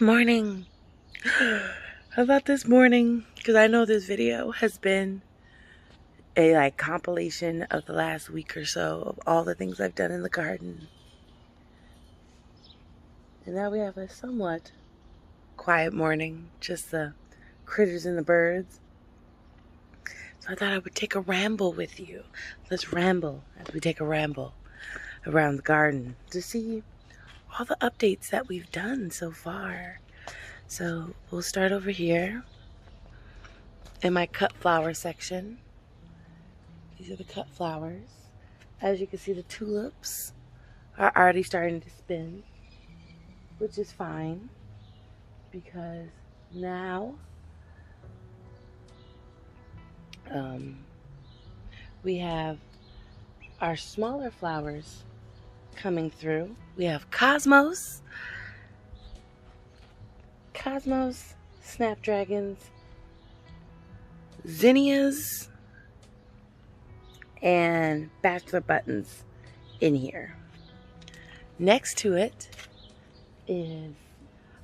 Morning. How about this morning? Because I know this video has been a compilation of the last week or so of all the things I've done in the garden. And now we have a somewhat quiet morning, just the critters and the birds. So I thought I would take a ramble with you. Let's ramble as we take a ramble around the garden to see all the updates that we've done so far. So we'll start over here in my cut flower section. These are the cut flowers. As you can see, the tulips are already starting to spin, which is fine because now we have our smaller flowers coming through. We have cosmos, snapdragons, zinnias, and bachelor buttons in here. Next to it is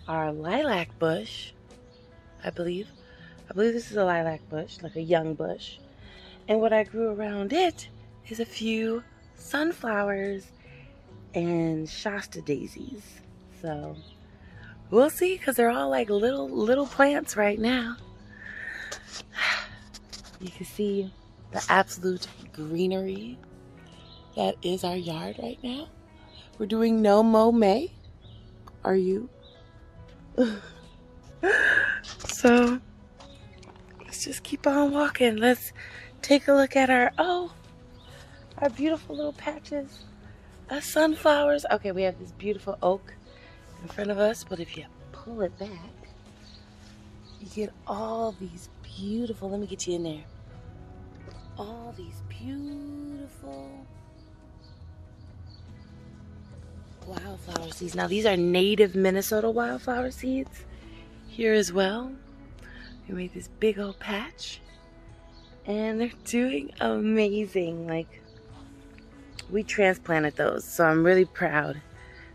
our lilac bush, I believe this is a lilac bush, like a young bush. And what I grew around it is a few sunflowers and Shasta daisies. So we'll see, because they're all like little plants right now. You can see the absolute greenery that is our yard right now. We're doing no mow May. Are you? So let's just keep on walking. Let's take a look at our beautiful little patches of sunflowers. Okay, we have this beautiful oak in front of us, but if you pull it back, you get all these beautiful, let me get you in there, all these beautiful wildflower seeds. Now these are native Minnesota wildflower seeds here as well. We made this big old patch and they're doing amazing. Like, we transplanted those, so I'm really proud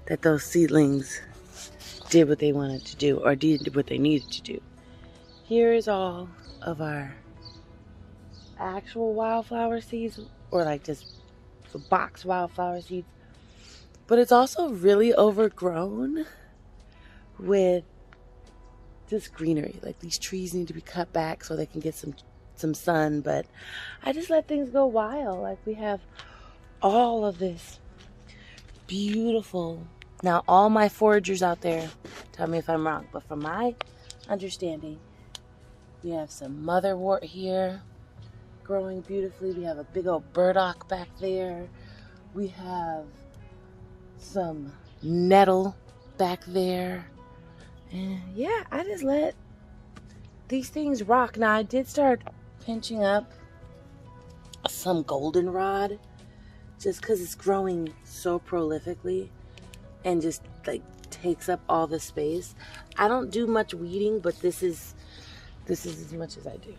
that those seedlings did what they wanted to do, or did what they needed to do. Here is all of our actual wildflower seeds, or like just the box wildflower seeds. But it's also really overgrown with just greenery. Like, these trees need to be cut back so they can get some sun, but I just let things go wild. Like, we have all of this beautiful, now all my foragers out there, tell me if I'm wrong, but from my understanding, we have some motherwort here growing beautifully. We have a big old burdock back there. We have some nettle back there. And yeah, I just let these things rock. Now I did start pinching up some goldenrod just because it's growing so prolifically and just like takes up all the space. I don't do much weeding, but this is as much as I do.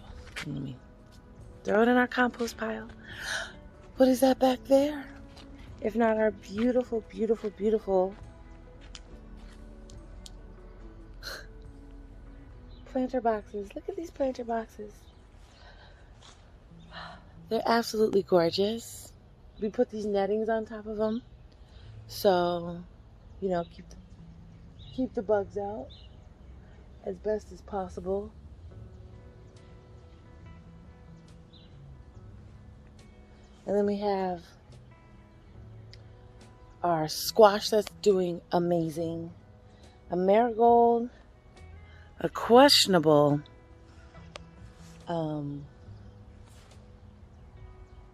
Let me throw it in our compost pile. What is that back there? If not our beautiful, beautiful, beautiful planter boxes. Look at these planter boxes. They're absolutely gorgeous. We put these nettings on top of them, so you know, keep the bugs out as best as possible. And then we have our squash that's doing amazing, a marigold, a questionable,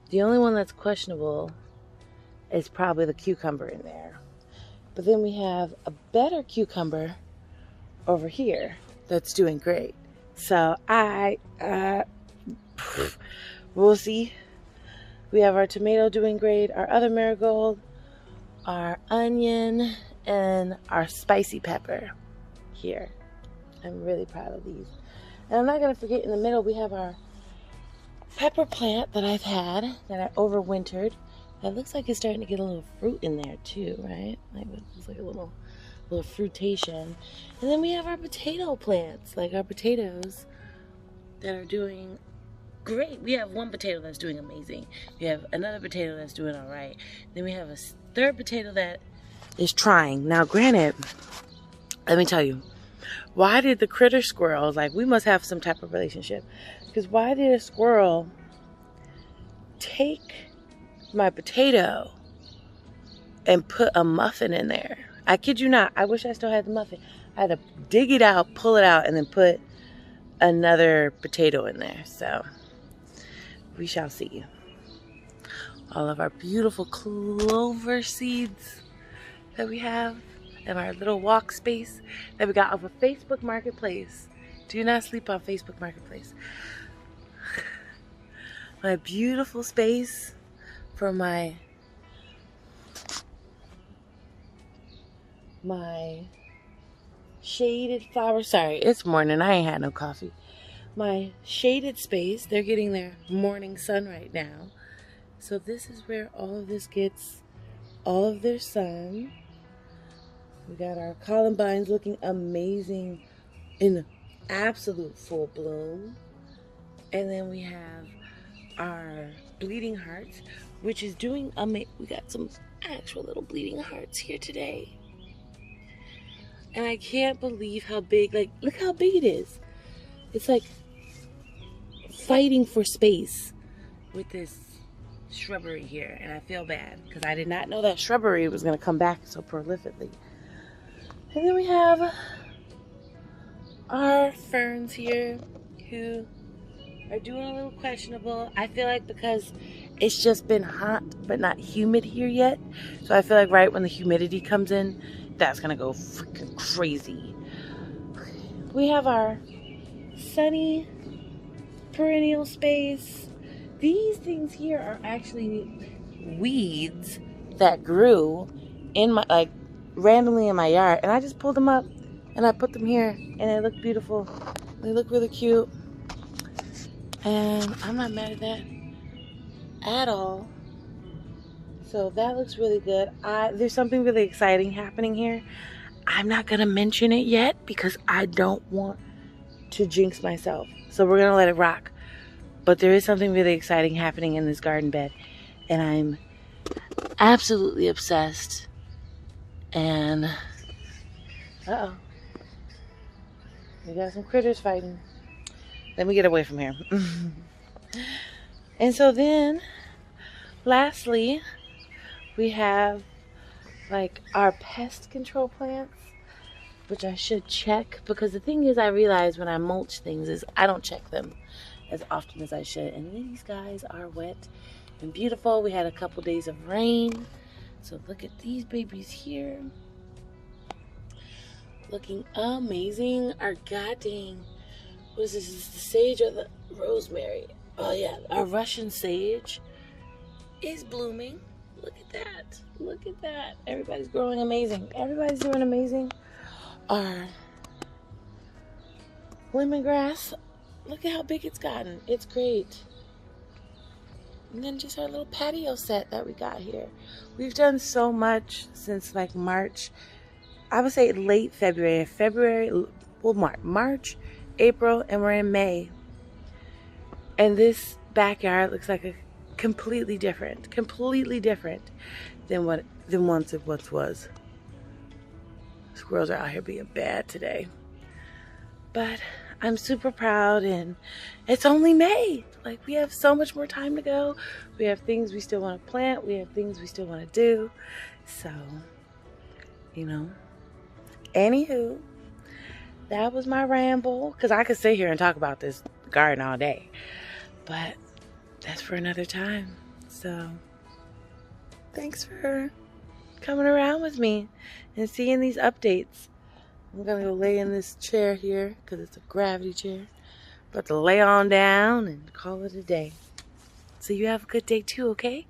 the only one that's questionable is probably the cucumber in there. But then we have a better cucumber over here that's doing great. So we'll see. We have our tomato doing great, our other marigold, our onion, and our spicy pepper here. I'm really proud of these. And I'm not going to forget, in the middle we have our pepper plant that I've had, that I overwintered. That looks like it's starting to get a little fruit in there too, right? Like, it's like a little full of fruitation. And then we have our potato plants, like our potatoes that are doing great. We have one potato that's doing amazing. We have another potato that's doing all right. Then we have a third potato that is trying. Now, granted, let me tell you, why did the critter squirrels, like, we must have some type of relationship, because why did a squirrel take my potato and put a muffin in there? I kid you not. I wish I still had the muffin. I had to dig it out, pull it out, and then put another potato in there. So we shall see. All of our beautiful clover seeds that we have in our little walk space that we got off of Facebook Marketplace. Do not sleep on Facebook Marketplace. My beautiful space for my shaded flowers. Sorry, it's morning. I ain't had no coffee. My shaded space, they're getting their morning sun right now. So this is where all of this gets all of their sun. We got our columbines looking amazing in absolute full bloom. And then we have our bleeding hearts, which is doing amazing. We got some actual little bleeding hearts here today. And I can't believe how big, like, look how big it is. It's like fighting for space with this shrubbery here. And I feel bad because I did not know that shrubbery was going to come back so prolifically. And then we have our ferns here who are doing a little questionable. I feel like because it's just been hot but not humid here yet. So I feel like right when the humidity comes in, that's gonna go freaking crazy. We have our sunny perennial space. These things here are actually weeds that grew in my, like, randomly in my yard, and I just pulled them up and I put them here, and they look beautiful. They look really cute, and I'm not mad at that at all. So that looks really good. There's something really exciting happening here. I'm not gonna mention it yet because I don't want to jinx myself, so we're gonna let it rock. But there is something really exciting happening in this garden bed, and I'm absolutely obsessed. And uh-oh, we got some critters fighting. Let me get away from here. And so then lastly, we have like our pest control plants, which I should check, because the thing is, I realize when I mulch things is I don't check them as often as I should. And these guys are wet and beautiful. We had a couple days of rain. So look at these babies here. Looking amazing. Our goddamn, what is this? Is this the sage or the rosemary? Oh yeah, our Russian sage is blooming. Look at that. Look at that. Everybody's growing amazing. Everybody's doing amazing. Our lemongrass, look at how big it's gotten. It's great. And then just our little patio set that we got here. We've done so much since like March. I would say late February, well, March, April, and we're in May. And this backyard looks like a completely different than once it once was. Squirrels are out here being bad today. But I'm super proud, and it's only May. Like, we have so much more time to go. We have things we still want to plant. We have things we still want to do. So, you know. Anywho, that was my ramble. Because I could sit here and talk about this garden all day. But that's for another time. So, thanks for coming around with me and seeing these updates. I'm going to go lay in this chair here because it's a gravity chair. But to lay on down and call it a day. So you have a good day too, okay?